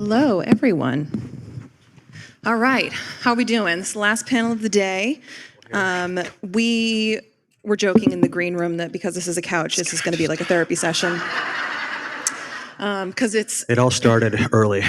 Hello, everyone. All right, how are we doing? This is the last panel of the day. We were joking in the green room that because this is a couch, this is going to be like a therapy session. Because It all started early.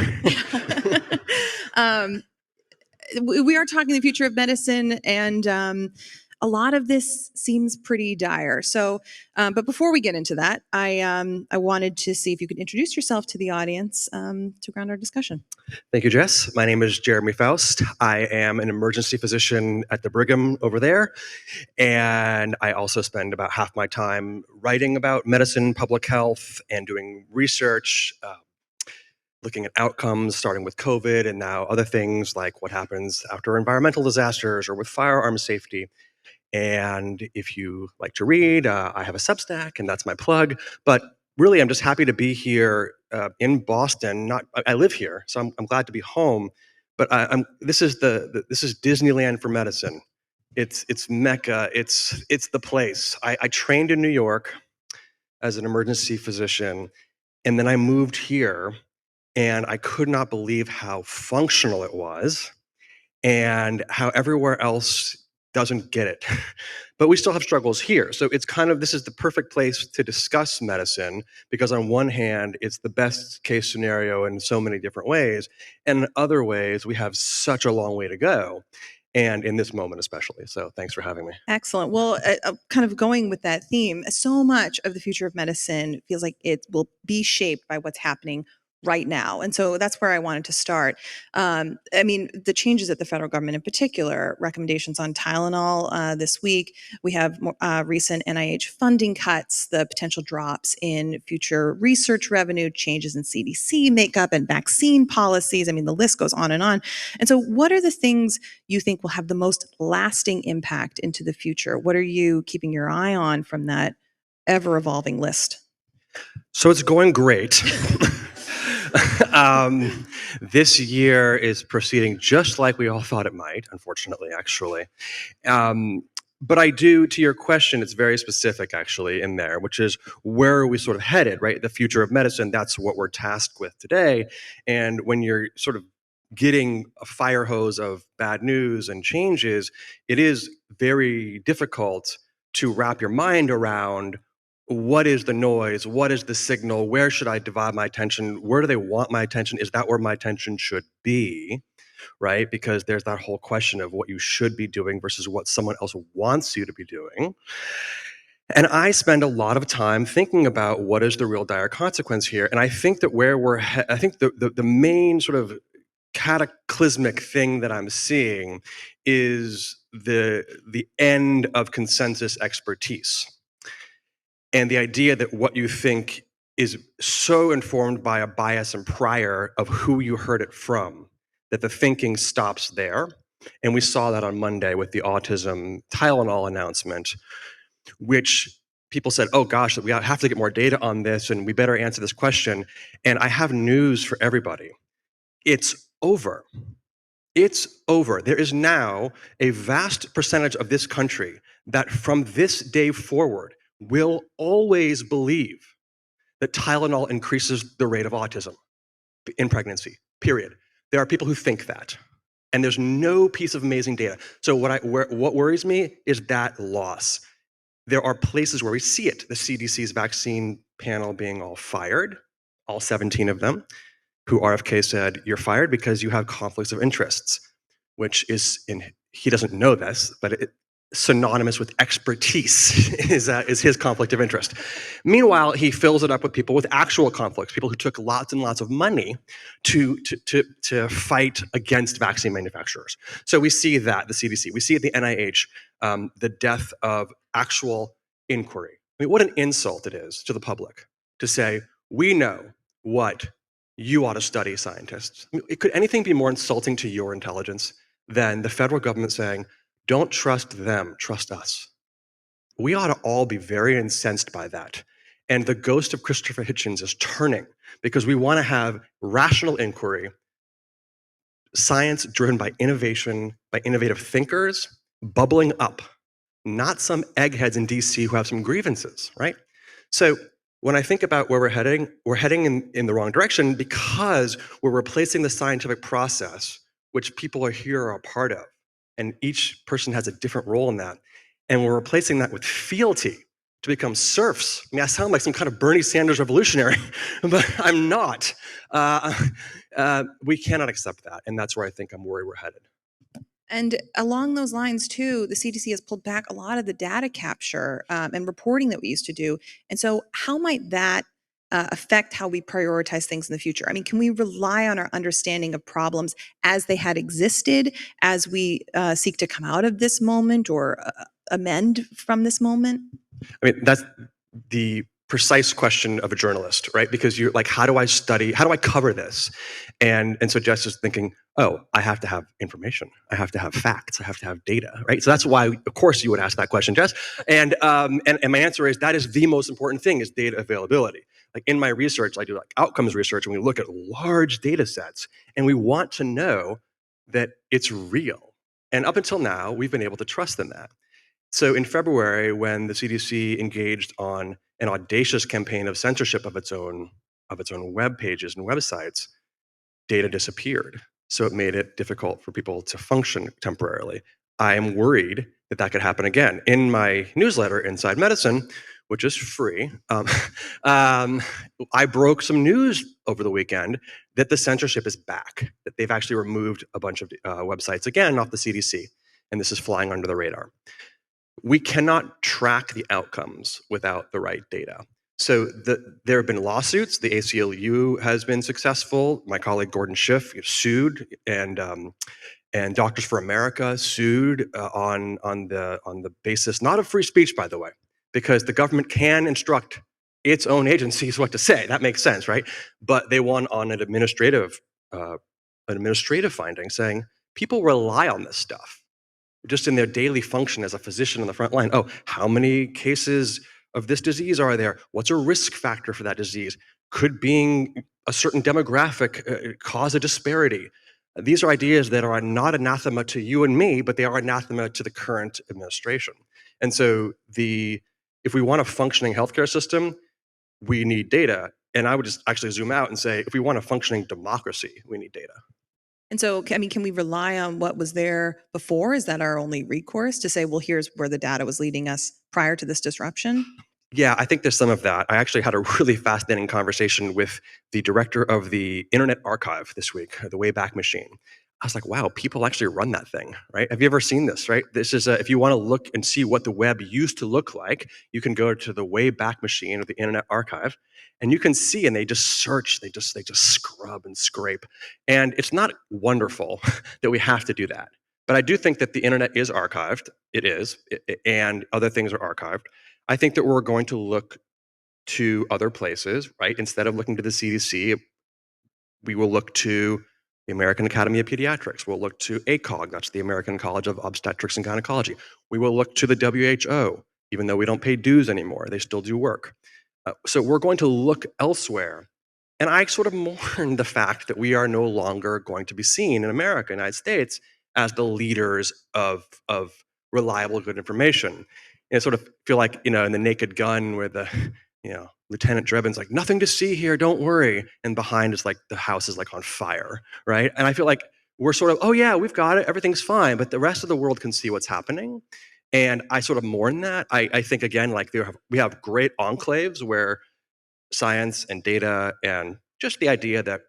We are talking the future of medicine, and a lot of this seems pretty dire. So, but before we get into that, I wanted to see if you could introduce yourself to the audience to ground our discussion. Thank you, Jess. My name is Jeremy Faust. I am an emergency physician at the Brigham over there, and I also spend about half my time writing about medicine, public health, and doing research, looking at outcomes, starting with COVID, and now other things like what happens after environmental disasters or with firearm safety. And if you like to read, I have a Substack, and that's my plug. But really, I'm just happy to be here in Boston. I live here, so I'm glad to be home. But this is this is Disneyland for medicine. It's Mecca. It's the place. I trained in New York as an emergency physician, and then I moved here, and I could not believe how functional it was and how everywhere else doesn't get it. But we still have struggles here. So it's kind of, this is the perfect place to discuss medicine because on one hand, it's the best case scenario in so many different ways. And in other ways, we have such a long way to go. And in this moment, especially. So thanks for having me. Excellent. Well, kind of going with that theme, so much of the future of medicine feels like it will be shaped by what's happening right now. And so that's where I wanted to start. I mean, the changes at the federal government in particular, recommendations on Tylenol this week. We have recent NIH funding cuts, the potential drops in future research revenue, changes in CDC makeup and vaccine policies. I mean, the list goes on and on. And so what are the things you think will have the most lasting impact into the future? What are you keeping your eye on from that ever-evolving list? So it's going great. This year is proceeding just like we all thought it might, unfortunately, actually. But I do, to your question, it's very specific actually in there, which is where are we sort of headed, right? The future of medicine, that's what we're tasked with today. And when you're sort of getting a fire hose of bad news and changes, it is very difficult to wrap your mind around what is the noise, what is the signal, where should I divide my attention, where do they want my attention, is that where my attention should be? Right? Because there's that whole question of what you should be doing versus what someone else wants you to be doing. And I spend a lot of time thinking about what is the real dire consequence here. And I think that I think the main sort of cataclysmic thing that I'm seeing is the end of consensus expertise. And the idea that what you think is so informed by a bias and prior of who you heard it from, that the thinking stops there. And we saw that on Monday with the autism Tylenol announcement, which people said, oh gosh, we have to get more data on this and we better answer this question. And I have news for everybody. It's over. It's over. There is now a vast percentage of this country that from this day forward will always believe that Tylenol increases the rate of autism in pregnancy, period. There are people who think that. And there's no piece of amazing data. So what worries me is that loss. There are places where we see it. The CDC's vaccine panel being all fired, all 17 of them, who RFK said, you're fired because you have conflicts of interests, which is, he doesn't know this, but synonymous with expertise is his conflict of interest. Meanwhile, he fills it up with people with actual conflicts, people who took lots and lots of money to fight against vaccine manufacturers. So we see that, the CDC, we see at the NIH, the death of actual inquiry. I mean, what an insult it is to the public to say, we know what you ought to study, scientists. I mean, could anything be more insulting to your intelligence than the federal government saying, don't trust them, trust us? We ought to all be very incensed by that. And the ghost of Christopher Hitchens is turning because we want to have rational inquiry, science driven by innovation, by innovative thinkers, bubbling up, not some eggheads in DC who have some grievances, right? So When I think about where we're heading in the wrong direction because we're replacing the scientific process, which people are here are a part of. And each person has a different role in that. And we're replacing that with fealty to become serfs. I mean, I sound like some kind of Bernie Sanders revolutionary, but I'm not. Uh, we cannot accept that. And that's where I think I'm worried we're headed. And along those lines, too, the CDC has pulled back a lot of the data capture and reporting that we used to do. And so, how might that affect how we prioritize things in the future? I mean, can we rely on our understanding of problems as they had existed as we seek to come out of this moment or amend from this moment? I mean, that's the precise question of a journalist, right? Because you're like, how do I study? How do I cover this? And so Jess is thinking, oh, I have to have information. I have to have facts. I have to have data, right? So that's why, of course, you would ask that question, Jess. And my answer is that is the most important thing is data availability. Like in my research, I do like outcomes research, and we look at large data sets, and we want to know that it's real. And up until now, we've been able to trust in that. So in February, when the CDC engaged on an audacious campaign of censorship of its own web pages and websites, data disappeared. So it made it difficult for people to function temporarily. I am worried that that could happen again. In my newsletter, Inside Medicine, which is free, um, I broke some news over the weekend that the censorship is back, that they've actually removed a bunch of websites again off the CDC, and this is flying under the radar. We cannot track the outcomes without the right data. So there have been lawsuits. The ACLU has been successful. My colleague Gordon Schiff sued, and Doctors for America sued on the basis not of free speech, by the way, because the government can instruct its own agencies what to say. That makes sense, right? But they won on an administrative finding saying people rely on this stuff just in their daily function as a physician on the front line. Oh, how many cases of this disease are there? What's a risk factor for that disease? Could being a certain demographic cause a disparity? These are ideas that are not anathema to you and me, but they are anathema to the current administration. And so if we want a functioning healthcare system, we need data. And I would just actually zoom out and say, if we want a functioning democracy, we need data. And so, I mean, can we rely on what was there before? Is that our only recourse to say, well, here's where the data was leading us prior to this disruption? Yeah, I think there's some of that. I actually had a really fascinating conversation with the director of the Internet Archive this week, the Wayback Machine. I was like, wow, people actually run that thing, right? Have you ever seen this, right? This is if you want to look and see what the web used to look like, you can go to the Wayback Machine or the Internet Archive, and you can see, and they just search, they just scrub and scrape, and it's not wonderful that we have to do that. But I do think that the internet is archived. It is, and other things are archived. I think that we're going to look to other places, right? Instead of looking to the CDC, we will look to the American Academy of Pediatrics. We'll look to ACOG, that's the American College of Obstetrics and Gynecology. We will look to the WHO, even though we don't pay dues anymore, they still do work. So we're going to look elsewhere. And I sort of mourn the fact that we are no longer going to be seen in America, United States, as the leaders of reliable, good information. And I sort of feel like, in the Naked Gun where Lieutenant Drebin's like, nothing to see here, don't worry. And behind is like the house is like on fire, right? And I feel like we're sort of, oh yeah, we've got it, everything's fine, but the rest of the world can see what's happening. And I sort of mourn that. I think again, like we have great enclaves where science and data and just the idea that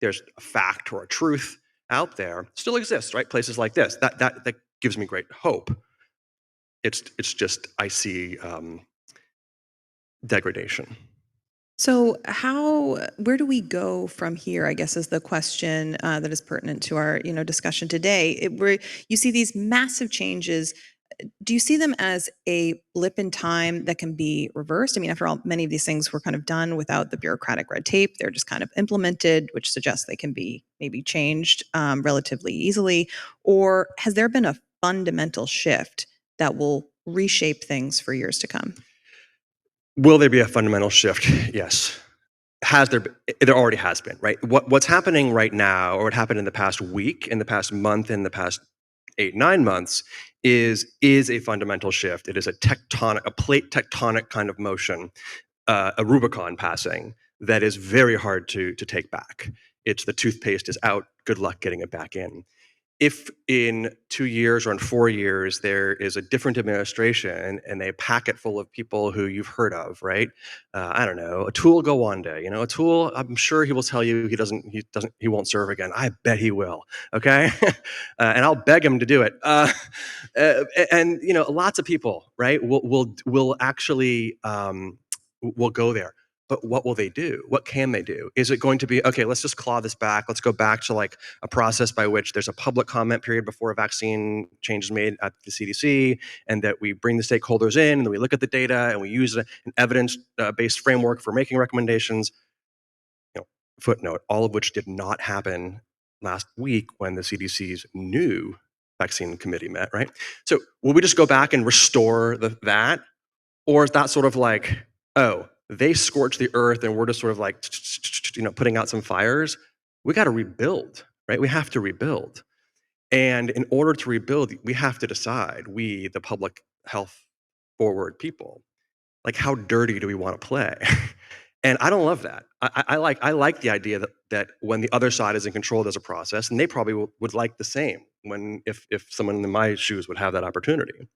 there's a fact or a truth out there still exists, right? Places like this. That gives me great hope. It's just I see degradation. So, where do we go from here? I guess is the question that is pertinent to our, discussion today. Where you see these massive changes, do you see them as a blip in time that can be reversed? I mean, after all, many of these things were kind of done without the bureaucratic red tape. They're just kind of implemented, which suggests they can be maybe changed relatively easily. Or has there been a fundamental shift that will reshape things for years to come? Will there be a fundamental shift? Yes. Has there been? There already has been, right? What's happening right now, or what happened in the past week, in the past month, in the past 8, 9 months, is a fundamental shift. It is a plate tectonic kind of motion a Rubicon passing that is very hard to take back. It's the toothpaste is out. Good luck getting it back in. If in 2 years or in 4 years there is a different administration and a packet full of people who you've heard of, right? I don't know, Atul Gawande. Atul. I'm sure he will tell you he won't serve again. I bet he will. Okay, and I'll beg him to do it. And lots of people, right? Will actually will go there. But what will they do? What can they do? Is it going to be, okay, let's just claw this back. Let's go back to like a process by which there's a public comment period before a vaccine change is made at the CDC, and that we bring the stakeholders in, and then we look at the data and we use an evidence-based framework for making recommendations. Footnote, all of which did not happen last week when the CDC's new vaccine committee met, right? So will we just go back and restore that? Or is that sort of like, oh, they scorch the earth and we're just sort of like, putting out some fires? We got to rebuild, right? We have to rebuild. And in order to rebuild, we have to decide, we, the public health forward people, like how dirty do we want to play? And I don't love that. I like the idea that when the other side is in control, there's a process, and they probably would like the same when if someone in my shoes would have that opportunity.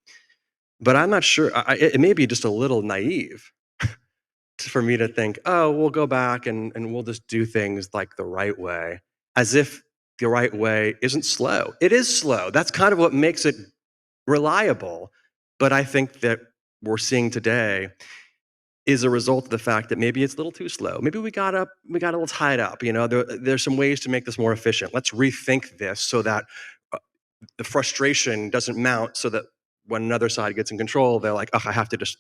But I'm not sure. It may be just a little naive for me to think, oh, we'll go back and we'll just do things like the right way, as if the right way isn't slow. It is slow. That's kind of what makes it reliable. But I think that we're seeing today is a result of the fact that maybe it's a little too slow. Maybe we got a little tied up. There's some ways to make this more efficient. Let's rethink this so that uh, the frustration doesn't mount, so that when another side gets in control, they're like, oh, I have to just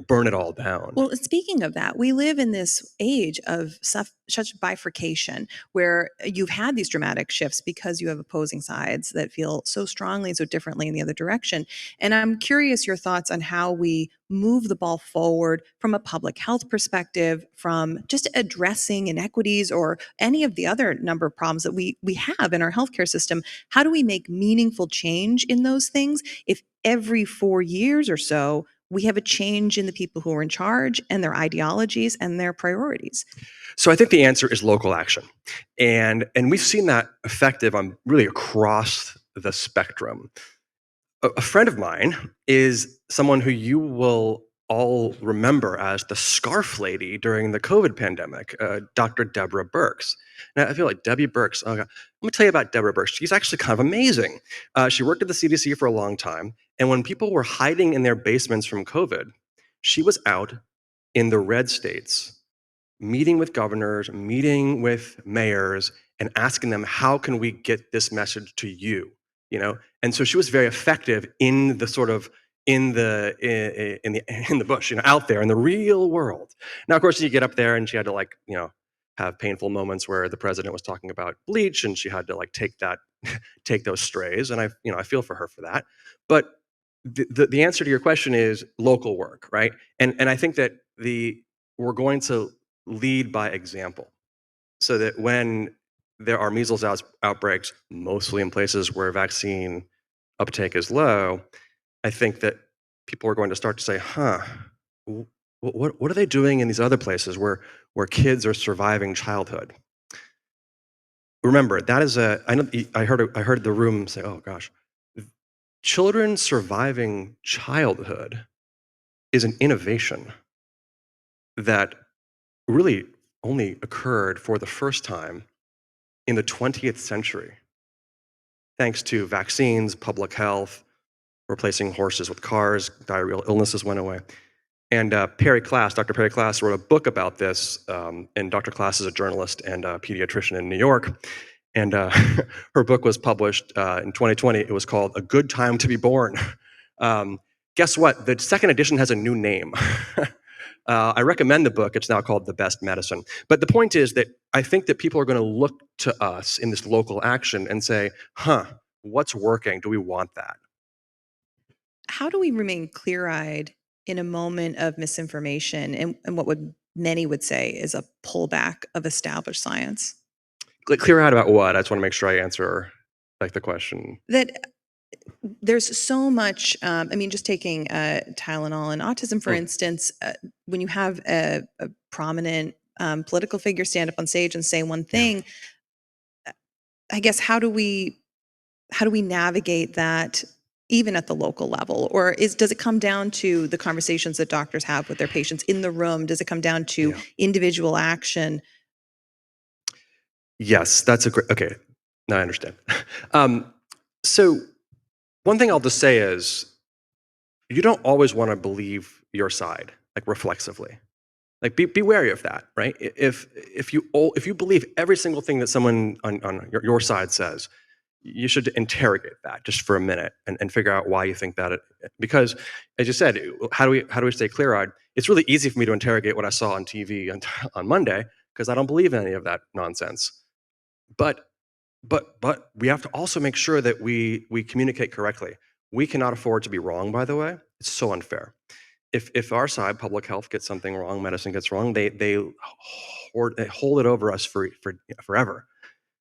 burn it all down. Well, speaking of that, we live in this age of such bifurcation where you've had these dramatic shifts because you have opposing sides that feel so strongly and so differently in the other direction. And I'm curious your thoughts on how we move the ball forward from a public health perspective, from just addressing inequities or any of the other number of problems that we have in our healthcare system. How do we make meaningful change in those things if every 4 years or so we have a change in the people who are in charge and their ideologies and their priorities? So I think the answer is local action, and we've seen that effective on really across the spectrum. A friend of mine is someone who you will all remember as the scarf lady during the COVID pandemic, Dr. Deborah Birx. Now, I feel like Debbie Birx. Oh, God. Let me tell you about Deborah Birx. She's actually kind of amazing. She worked at the CDC for a long time, and when people were hiding in their basements from COVID, she was out in the red states meeting with governors, meeting with mayors, and asking them, how can we get this message to you? And so she was very effective in the sort of in the bush, out there in the real world. Now, of course, you get up there, and she had to have painful moments where the president was talking about bleach, and she had to take those strays. And I feel for her for that. But the answer to your question is local work, right? And I think that we're going to lead by example, so that when there are measles outbreaks, mostly in places where vaccine uptake is low, I think that people are going to start to say, huh, what are they doing in these other places where kids are surviving childhood? Remember, that is I know I heard the room say, oh gosh, children surviving childhood is an innovation that really only occurred for the first time in the 20th century, thanks to vaccines, public health, replacing horses with cars, diarrheal illnesses went away. And Dr. Perry Class, wrote a book about this. And Dr. Class is a journalist and a pediatrician in New York. And her book was published in 2020. It was called A Good Time to Be Born. Um, Guess what? The second edition has a new name. I recommend the book. It's now called The Best Medicine. But the point is that I think that people are going to look to us in this local action and say, huh, what's working? Do we want that? How do we remain clear-eyed in a moment of misinformation and what many would say is a pullback of established science? Clear out about what? I just want to make sure I answer the question. That there's so much. I mean, just taking Tylenol and autism, for Mm, instance, when you have a prominent political figure stand up on stage and say one yeah, thing, I guess how do we navigate that even at the local level? Or does it come down to the conversations that doctors have with their patients in the room? Does it come down to yeah. individual action? Yes, that's a great. Okay, now I understand. um, so one thing I'll just say is you don't always want to believe your side, like reflexively. Like be wary of that, right? If you believe every single thing that someone on your side says, you should interrogate that just for a minute and figure out why you think that. Because, as you said, how do we stay clear eyed? It's really easy for me to interrogate what I saw on TV on Monday because I don't believe any of that nonsense. But but we have to also make sure that we communicate correctly. We cannot afford to be wrong. By the way, it's so unfair. If our side, public health, gets something wrong, medicine gets wrong, they hold it over us for forever.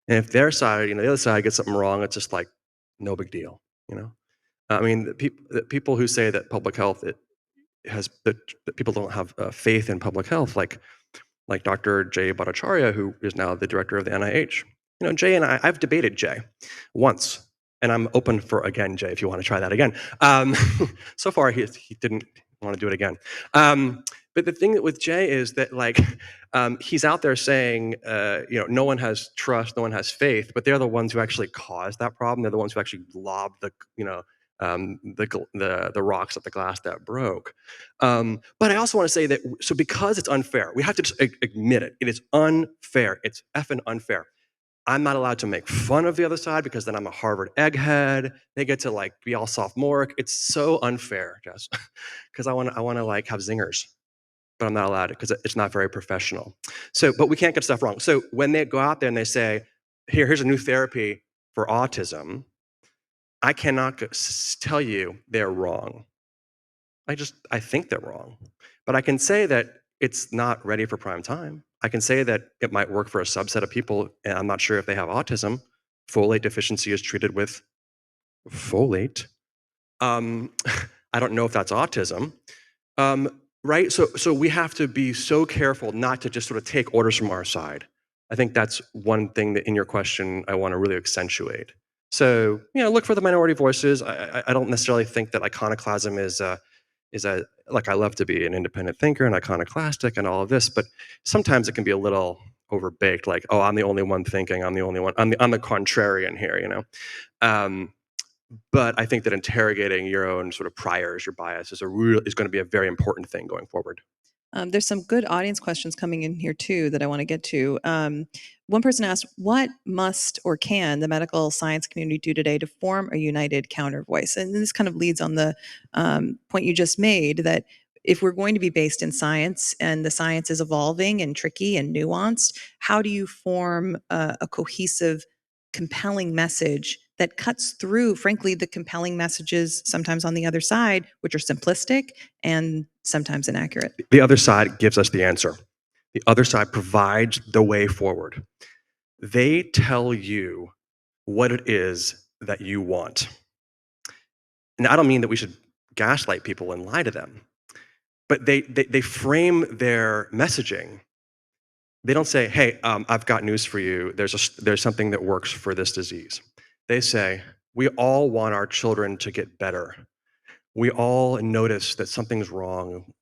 And if their side, the other side gets something wrong, it's just like no big deal. You know, I mean, the people who say that public health it has that people don't have faith in public health, like Dr. Jay Bhattacharya, who is now the director of the NIH. Jay and I've debated Jay once, and I'm open for again, Jay, if you want to try that again. Um, so far, he didn't want to do it again. But the thing with Jay is that he's out there saying, no one has trust, no one has faith, but they're the ones who actually caused that problem. They're the ones who actually lobbed the rocks at the glass that broke. But I also want to say that so because it's unfair, we have to just admit it. It is unfair. It's effing unfair. I'm not allowed to make fun of the other side because then I'm a Harvard egghead. They get to be all sophomoric. It's so unfair, Jess, because I want to have zingers, but I'm not allowed it because it's not very professional. So, but we can't get stuff wrong. So when they go out there and they say, here's a new therapy for autism, I cannot tell you they're wrong. I think they're wrong. But I can say that it's not ready for prime time. I can say that it might work for a subset of people, and I'm not sure if they have autism. Folate deficiency is treated with folate. Um, I don't know if that's autism. Right? So we have to be so careful not to just sort of take orders from our side. I think that's one thing that in your question I want to really accentuate. So look for the minority voices. I don't necessarily think that iconoclasm is like I love to be an independent thinker and iconoclastic and all of this, but sometimes it can be a little overbaked. Like, oh, I'm the only one thinking. I'm the only one. I'm the contrarian here. Um, but I think that interrogating your own sort of priors, your bias, is going to be a very important thing going forward. There's some good audience questions coming in here too that I want to get to. One person asked, "What must or can the medical science community do today to form a united counter voice?" And this kind of leads on the point you just made that if we're going to be based in science and the science is evolving and tricky and nuanced, how do you form a cohesive, compelling message that cuts through, frankly, the compelling messages sometimes on the other side, which are simplistic and sometimes inaccurate? The other side gives us the answer. The other side provides the way forward. They tell you what it is that you want. And I don't mean that we should gaslight people and lie to them, but they frame their messaging. They don't say, "Hey, I've got news for you. There's something that works for this disease." They say, "We all want our children to get better. We all notice that something's wrong,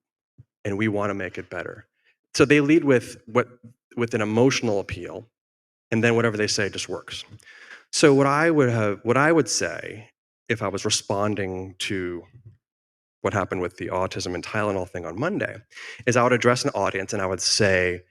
and we want to make it better." So they lead with an emotional appeal, and then whatever they say just works. So what I would say if I was responding to what happened with the autism and Tylenol thing on Monday is I would address an audience and I would say,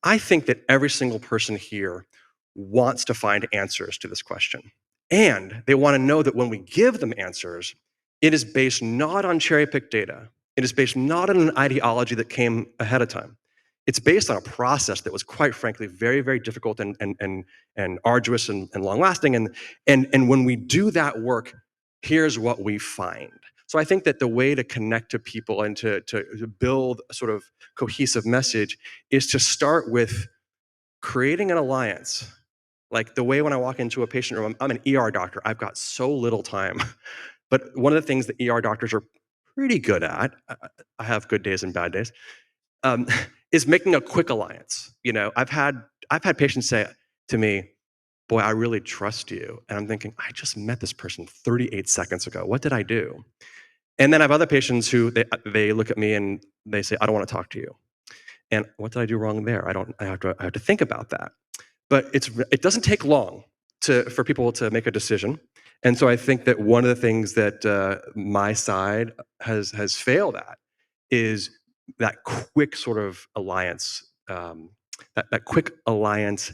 I think that every single person here wants to find answers to this question. And they want to know that when we give them answers, it is based not on cherry picked data. It is based not on an ideology that came ahead of time. It's based on a process that was quite frankly very, very difficult and arduous and long lasting. And when we do that work, here's what we find. So I think that the way to connect to people and to build a sort of cohesive message is to start with creating an alliance Like the way when I walk into a patient room, I'm an ER doctor. I've got so little time. But one of the things that ER doctors are pretty good at, I have good days and bad days, um, is making a quick alliance. You know, I've had patients say to me, "Boy, I really trust you," and I'm thinking, I just met this person 38 seconds ago. What did I do? And then I have other patients who they look at me and they say, "I don't want to talk to you." And what did I do wrong there? I don't. I have to think about that. But it doesn't take long for people to make a decision. And so I think that one of the things that my side has failed at is that quick sort of alliance, that quick alliance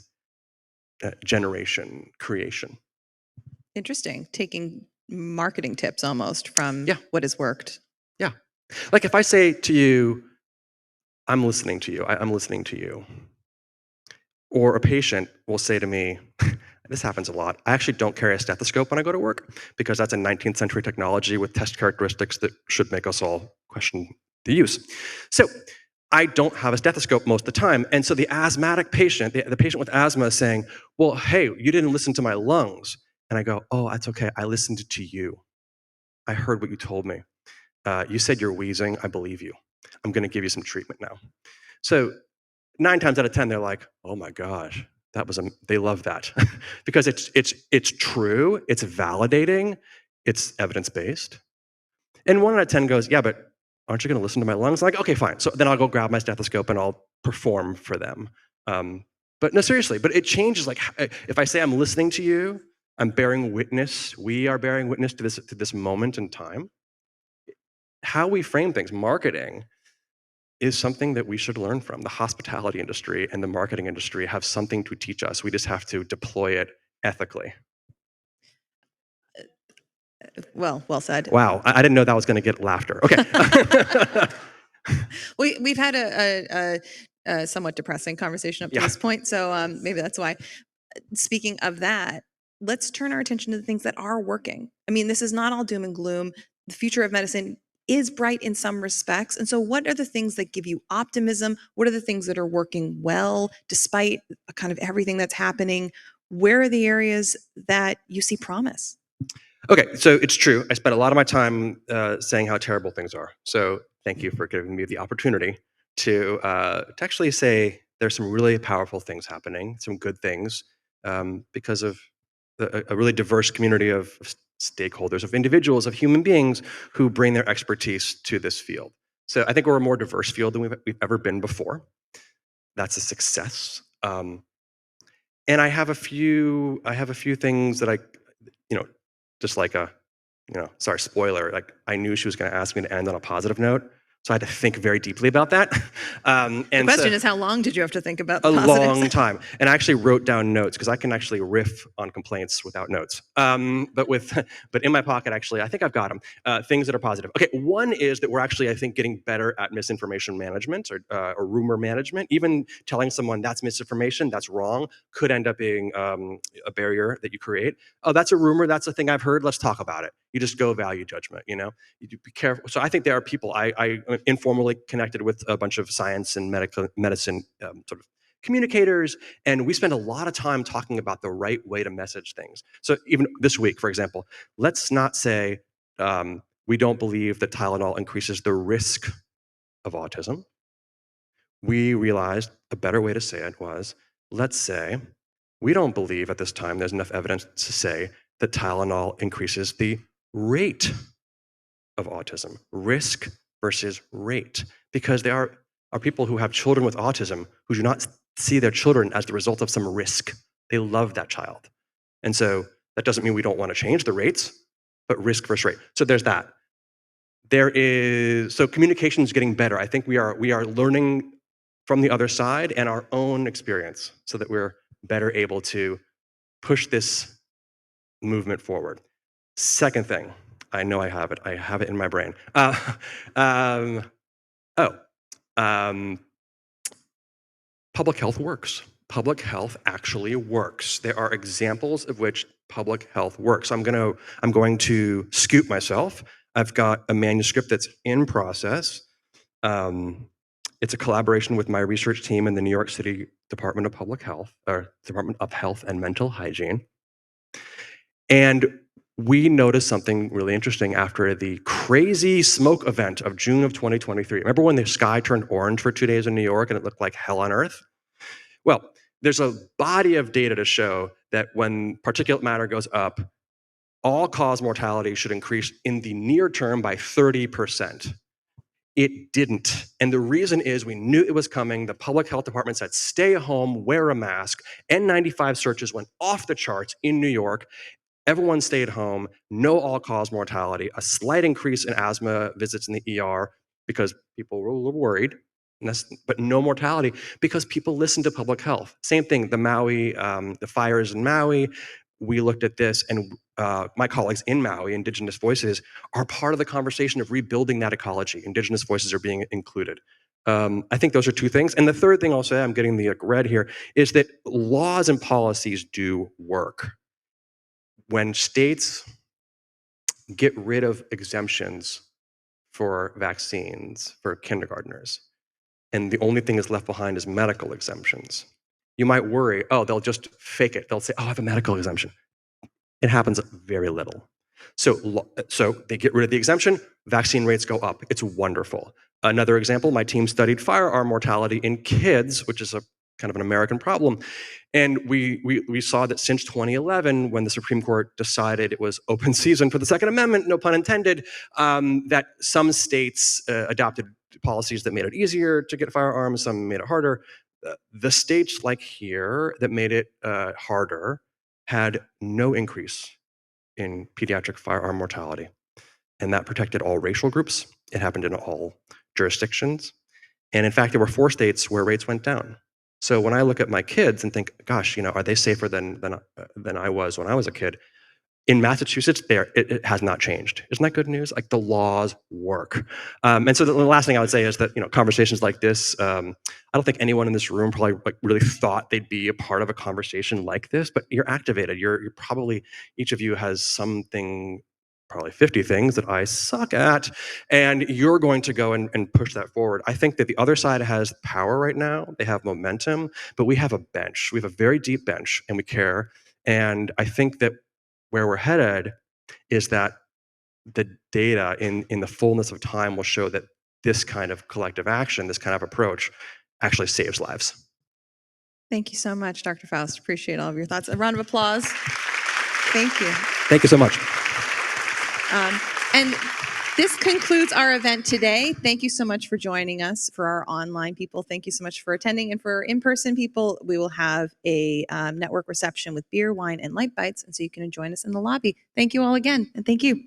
generation creation. Interesting. Taking marketing tips almost from Yeah, what has worked. yeah. Like if I say to you, "I'm listening to you. I'm listening to you," or a patient will say to me, this happens a lot. I actually don't carry a stethoscope when I go to work because that's a 19th century technology with test characteristics that should make us all question the use. So I don't have a stethoscope most of the time. And so the asthmatic patient, the patient with asthma is saying, well, hey, you didn't listen to my lungs. And I go, oh, that's okay. I listened to you. I heard what you told me. You said you're wheezing. I believe you. I'm going to give you some treatment now. So 9 times out of 10, they're like, "Oh my gosh, they love that." Because it's true, it's validating, it's evidence-based. And 1 out of 10 goes, "Yeah, but aren't you gonna listen to my lungs?" I'm like, "Okay, fine." So then I'll go grab my stethoscope and I'll perform for them. But no, seriously, but it changes, like, if I say I'm listening to you, I'm bearing witness, we are bearing witness to this moment in time. How we frame things, marketing is something that we should learn from. The hospitality industry and the marketing industry have something to teach us. We just have to deploy it ethically. Well said. Wow, I didn't know that was going to get laughter. Okay. We've had a somewhat depressing conversation up to Yeah. this point, so maybe that's why. Speaking of that, let's turn our attention to the things that are working. I mean, this is not all doom and gloom. The future of medicine is bright in some respects. And so, what are the things that give you optimism? What are the things that are working well despite kind of everything that's happening? Where are the areas that you see promise? Okay, so it's true. I spent a lot of my time saying how terrible things are. So thank you for giving me the opportunity to actually say there's some really powerful things happening, some good things, because of a really diverse community of stakeholders, of individuals, of human beings who bring their expertise to this field. So I think we're a more diverse field than we've ever been before. That's a success. And I have a few things that you know, just like sorry, spoiler, like I knew she was going to ask me to end on a positive note. So I had to think very deeply about that. The And so question is, how long did you have to think about the a positives? long time, and I actually wrote down notes because I can actually riff on complaints without notes. But in my pocket, actually, I think I've got them. Things that are positive. Okay, one is that we're actually, I think, getting better at misinformation management or rumor management. Even telling someone that's misinformation, that's wrong, could end up being a barrier that you create. Oh, that's a rumor. That's a thing I've heard. Let's talk about it. You just go value judgment. You be careful. So I think there are people I informally connected with a bunch of science and medical medicine sort of communicators, and we spend a lot of time talking about the right way to message things. So even this week, for example, let's not say we don't believe that Tylenol increases the risk of autism. We realized a better way to say it was, let's say we don't believe at this time there's enough evidence to say that Tylenol increases the rate of autism, risk versus rate, because there are people who have children with autism who do not see their children as the result of some risk. They love that child. And so that doesn't mean we don't want to change the rates, but risk versus rate. So there's that. So communication is getting better. I think we are learning from the other side and our own experience so that we're better able to push this movement forward. Second thing, I know I have it. I have it in my brain. Um, oh, um, public health works. Public health actually works. There are examples of which public health works. I'm going to scoop myself. I've got a manuscript that's in process. Um, It's a collaboration with my research team in the New York City Department of Public Health, or Department of Health and Mental Hygiene. And we noticed something really interesting after the crazy smoke event of June of 2023. Remember when the sky turned orange for 2 days in New York and it looked like hell on earth? Well, there's a body of data to show that when particulate matter goes up, all-cause mortality should increase in the near term by 30%. It didn't. And the reason is we knew it was coming. The public health department said, stay home, wear a mask. N95 searches went off the charts in New York. Everyone stayed home, no all-cause mortality, a slight increase in asthma visits in the ER because people were a little worried, but no mortality because people listened to public health. Same thing, the fires in Maui, we looked at this, and my colleagues in Maui, Indigenous Voices, are part of the conversation of rebuilding that ecology. Indigenous voices are being included. I think those are two things. And the third thing I'll say, I'm getting the red here, is that laws and policies do work. When states get rid of exemptions for vaccines for kindergartners, and the only thing that's left behind is medical exemptions, you might worry, oh, they'll just fake it. They'll say, oh, I have a medical exemption. It happens very little. So they get rid of the exemption, vaccine rates go up. It's wonderful. Another example, my team studied firearm mortality in kids, which is a kind of an American problem. And we saw that since 2011, when the Supreme Court decided it was open season for the Second Amendment, no pun intended, that some states adopted policies that made it easier to get firearms, some made it harder. The states like here that made it harder had no increase in pediatric firearm mortality. And that protected all racial groups. It happened in all jurisdictions. And in fact, there were 4 states where rates went down. So when I look at my kids and think, gosh, are they safer than I was when I was a kid? In Massachusetts, it has not changed. Isn't that good news? Like the laws work. And so the last thing I would say is that conversations like this, I don't think anyone in this room probably really thought they'd be a part of a conversation like this, but you're activated. You're probably, each of you has something, probably 50 things that I suck at, and you're going to go and push that forward. I think that the other side has power right now. They have momentum, but we have a bench. We have a very deep bench, and we care. And I think that where we're headed is that the data in the fullness of time will show that this kind of collective action, this kind of approach, actually saves lives. Thank you so much, Dr. Faust. Appreciate all of your thoughts. A round of applause. Thank you. Thank you so much. And this concludes our event today. Thank you so much for joining us. For our online people, thank you so much for attending. And for in-person people, we will have a network reception with beer, wine, and light bites. And so you can join us in the lobby. Thank you all again. And thank you.